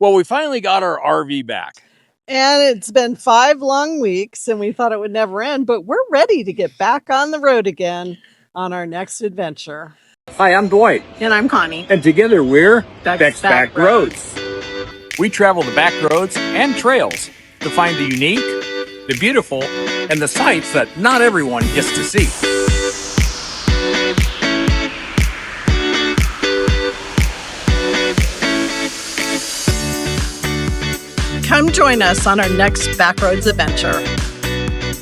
Well, we finally got our RV back. And it's been 5 long weeks, and we thought it would never end, but we're ready to get back on the road again on our next adventure. Hi, I'm Dwight. And I'm Connie. And together we're Beck's Backroads. We travel the back roads and trails to find the unique, the beautiful, and the sights that not everyone gets to see. Come join us on our next Backroads adventure.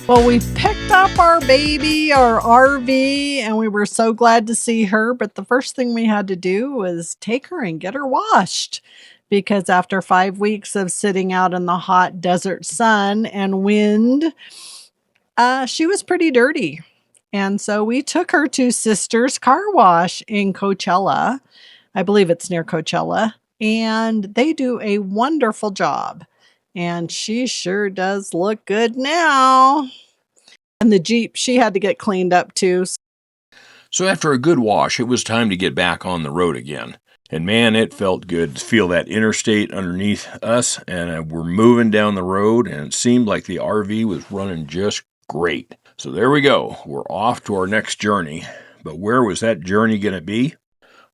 Well, we picked up our baby, our RV, and we were so glad to see her. But the first thing we had to do was take her and get her washed. Because after 5 weeks of sitting out in the hot desert sun and wind, she was pretty dirty. And so we took her to Sister's Car Wash in Coachella. I believe it's near Coachella. And they do a wonderful job. And she sure does look good now. And the Jeep, she had to get cleaned up too. So after a good wash, it was time to get back on the road again. And man, it felt good to feel that interstate underneath us. And we're moving down the road, and it seemed like the RV was running just great. So there we go. We're off to our next journey. But where was that journey going to be?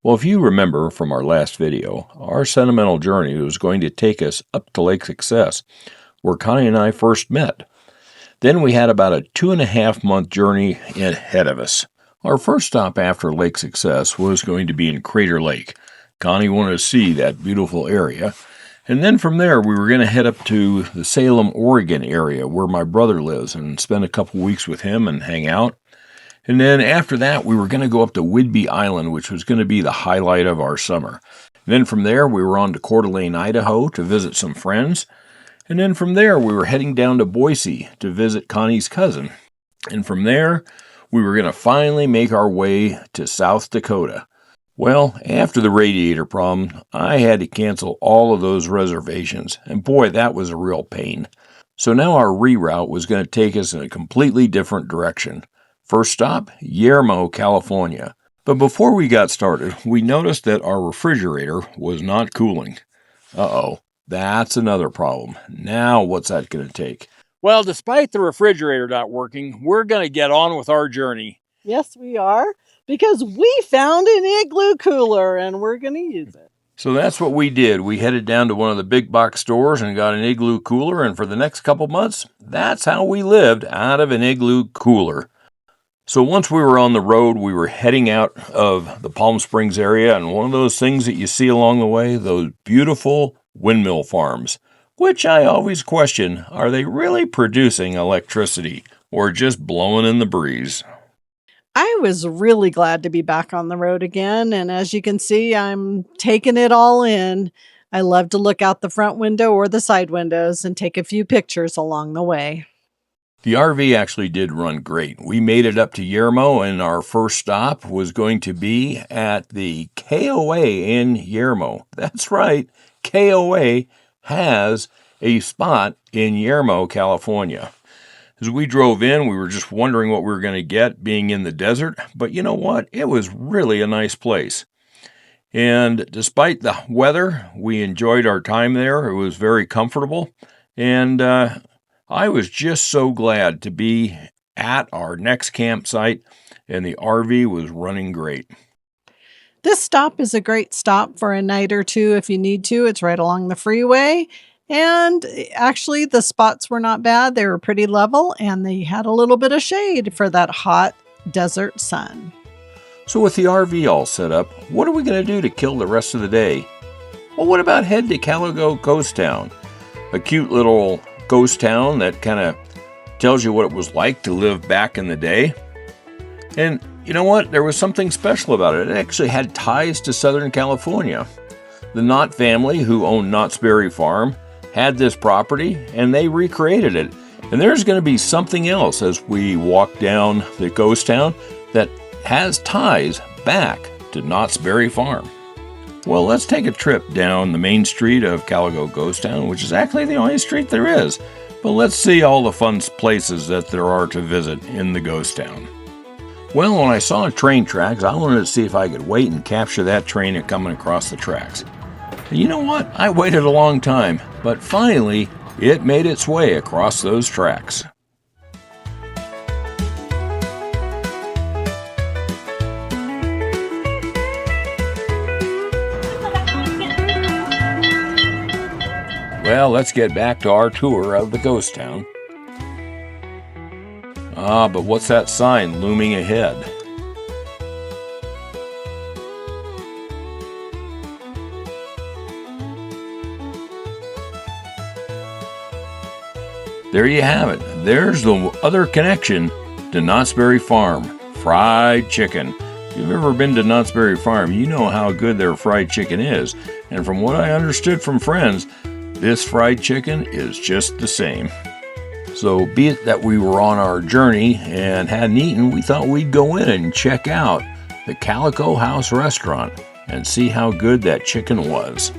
Well, if you remember from our last video, our sentimental journey was going to take us up to Lake Success, where Connie and I first met. Then we had about a 2.5-month journey ahead of us. Our first stop after Lake Success was going to be in Crater Lake. Connie wanted to see that beautiful area. And then from there, we were going to head up to the Salem, Oregon area where my brother lives and spend a couple weeks with him and hang out. And then after that, we were going to go up to Whidbey Island, which was going to be the highlight of our summer. And then from there, we were on to Coeur d'Alene, Idaho to visit some friends. And then from there, we were heading down to Boise to visit Connie's cousin. And from there, we were going to finally make our way to South Dakota. Well, after the radiator problem, I had to cancel all of those reservations. And boy, that was a real pain. So now our reroute was going to take us in a completely different direction. First stop, Yermo, California. But before we got started, we noticed that our refrigerator was not cooling. Uh-oh, that's another problem. Now what's that going to take? Well, despite the refrigerator not working, we're going to get on with our journey. Yes, we are, because we found an igloo cooler and we're going to use it. So that's what we did. We headed down to one of the big box stores and got an igloo cooler, and for the next couple months, that's how we lived, out of an igloo cooler. So once we were on the road, we were heading out of the Palm Springs area, and one of those things that you see along the way, those beautiful windmill farms, which I always question, are they really producing electricity or just blowing in the breeze? I was really glad to be back on the road again, and as you can see, I'm taking it all in. I love to look out the front window or the side windows and take a few pictures along the way. The RV actually did run great. We made it up to Yermo, and our first stop was going to be at the KOA in Yermo. That's right, KOA has a spot in Yermo, California. As we drove in, we were just wondering what we were going to get being in the desert, but you know what? It was really a nice place. And despite the weather, we enjoyed our time there. It was very comfortable, and I was just so glad to be at our next campsite, and the RV was running great. This stop is a great stop for a night or two if you need to. It's right along the freeway. And actually, the spots were not bad. They were pretty level, and they had a little bit of shade for that hot desert sun. So with the RV all set up, what are we going to do to kill the rest of the day? Well, what about head to Caligo Ghost Town? A cute little ghost town that kind of tells you what it was like to live back in the day. And you know what? There was something special about it. It actually had ties to Southern California. The Knott family, who owned Knott's Berry Farm, had this property, and they recreated it. And there's going to be something else as we walk down the ghost town that has ties back to Knott's Berry Farm. Well, let's take a trip down the main street of Caligo Ghost Town, which is actually the only street there is. But let's see all the fun places that there are to visit in the ghost town. Well, when I saw train tracks, I wanted to see if I could wait and capture that train coming across the tracks. You know what? I waited a long time, but finally, it made its way across those tracks. Well, let's get back to our tour of the ghost town. Ah, but what's that sign looming ahead? There you have it. There's the other connection to Knott's Berry Farm, fried chicken. If you've ever been to Knott's Berry Farm, you know how good their fried chicken is. And from what I understood from friends, this fried chicken is just the same. So be it that we were on our journey and hadn't eaten, we thought we'd go in and check out the Calico House restaurant and see how good that chicken was.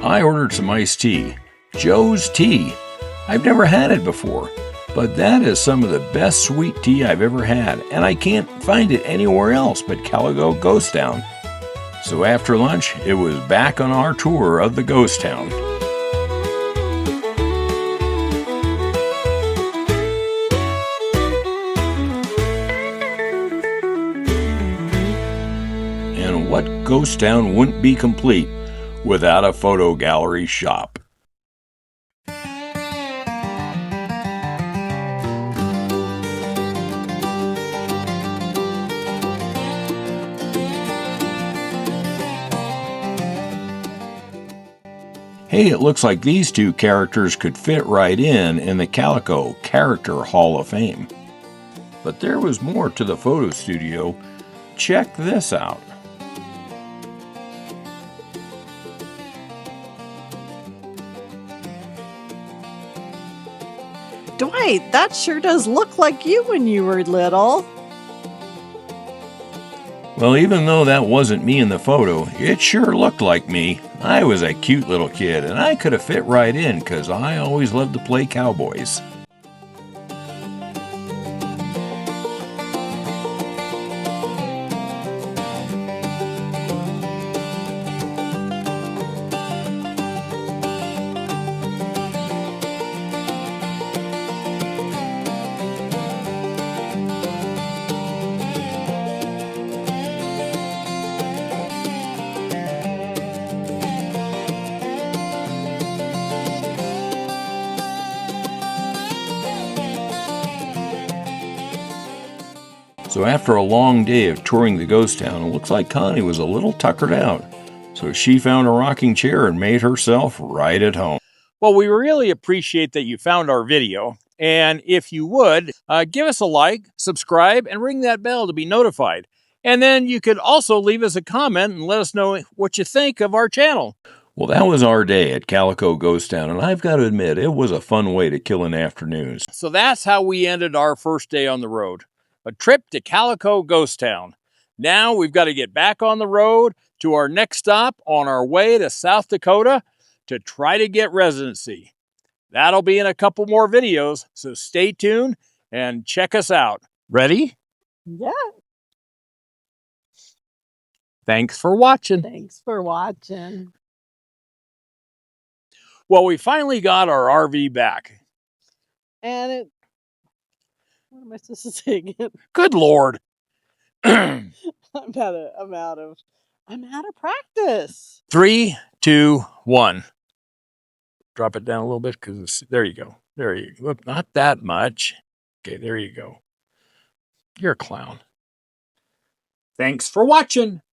I ordered some iced tea, Joe's Tea. I've never had it before, but that is some of the best sweet tea I've ever had, and I can't find it anywhere else but Calico Ghost Town. So after lunch, it was back on our tour of the ghost town. And what ghost town wouldn't be complete without a photo gallery shop? Hey, it looks like these two characters could fit right in the Calico Character Hall of Fame. But there was more to the photo studio. Check this out. Dwight, that sure does look like you when you were little. Well, even though that wasn't me in the photo, it sure looked like me. I was a cute little kid, and I could have fit right in because I always loved to play cowboys. So after a long day of touring the ghost town, it looks like Connie was a little tuckered out. So she found a rocking chair and made herself right at home. Well, we really appreciate that you found our video. And if you would, give us a like, subscribe, and ring that bell to be notified. And then you could also leave us a comment and let us know what you think of our channel. Well, that was our day at Calico Ghost Town, and I've got to admit, it was a fun way to kill an afternoon. So that's how we ended our first day on the road. A trip to Calico Ghost Town. Now we've got to get back on the road to our next stop on our way to South Dakota to try to get residency. That'll be in a couple more videos, so stay tuned and check us out. Ready? Yeah. Thanks for watching. Thanks for watching. Well, we finally got our RV back. And what am I supposed to say again? Good Lord. I'm out of practice. 3, 2, 1. Drop it down a little bit because there you go. There you go. Not that much. Okay, there you go. You're a clown. Thanks for watching.